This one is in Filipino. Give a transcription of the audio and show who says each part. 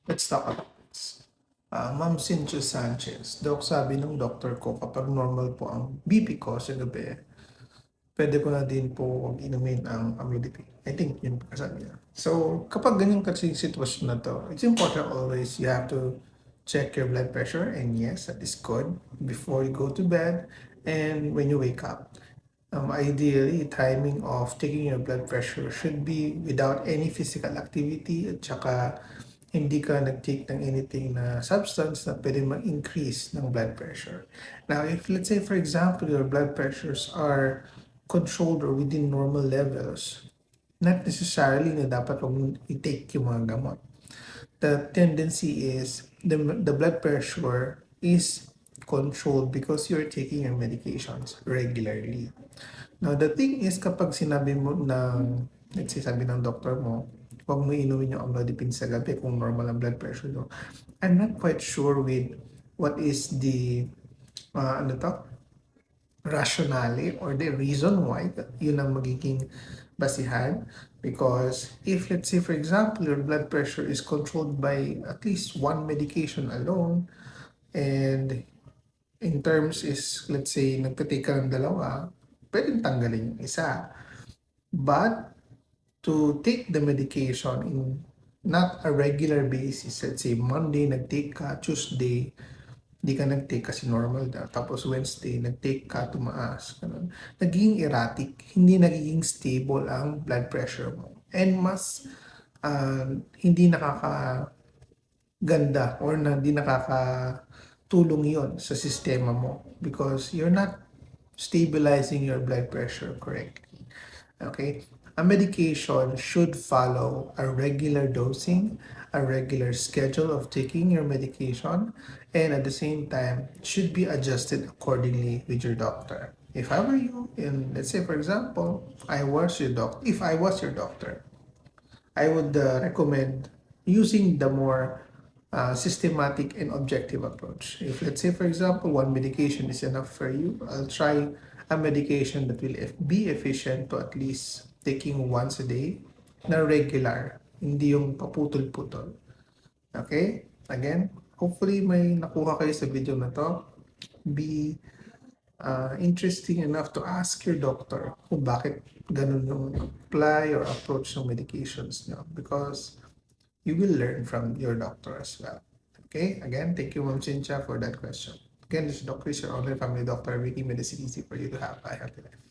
Speaker 1: Let's talk about this. Ma'am Cynthia Sanchez, Dok, sabi ng doktor ko kapag normal po ang BP ko sa gabi, pwede ko na din po inumin ang amlodipine. I think yun po sabi niya. So, kapag ganyan kasi sitwasyon na to, it's important always you have to check your blood pressure, and yes, that is good before you go to bed and when you wake up. Ideally, timing of taking your blood pressure should be without any physical activity at saka hindi ka nag-take ng anything na substance na pwede mag-increase ng blood pressure. Now, if let's say for example, your blood pressures are controlled or within normal levels, not necessarily na dapat huwag i-take yung mga gamot. The tendency is the blood pressure is controlled because you're taking your medications regularly. Now, the thing is kapag sinabi mo ng, let's say sabi ng doktor mo, huwag mo inumin yung amlodipine sa gabi kung normal ang blood pressure mo. I'm not quite sure with what is the, ano to, rationale or the reason why yun ang magiging basihan. Because if, let's say, for example, your blood pressure is controlled by at least one medication alone, and in terms is, let's say, nagtatake ka ng dalawa, pwedeng tanggalin yung isa. But to take the medication in not a regular basis, let's say Monday nag-take ka, Tuesday di ka nag-take kasi normal na, tapos Wednesday nag-take ka, tumaas, ganun. Nagiging erratic, hindi nagiging stable ang blood pressure mo. And mas hindi nakakaganda or hindi nakakatulong yon sa sistema mo because you're not stabilizing your blood pressure correctly. Okay? A medication should follow a regular dosing, a regular schedule of taking your medication, and at the same time, should be adjusted accordingly with your doctor. If I were you, and let's say for example, if I was your doctor, I would recommend using the more systematic and objective approach. If let's say for example, one medication is enough for you, I'll try a medication that will be efficient to at least taking once a day na regular, hindi yung paputol-putol. Okay? Again, hopefully may nakuha kayo sa video na to. Be interesting enough to ask your doctor kung bakit ganun yung apply or approach ng medications nyo because you will learn from your doctor as well. Okay? Again, thank you, Ma'am Cynthia, for that question. Again, this is Dr. Chris, your online family doctor, making medicine easy for you to have a healthy life.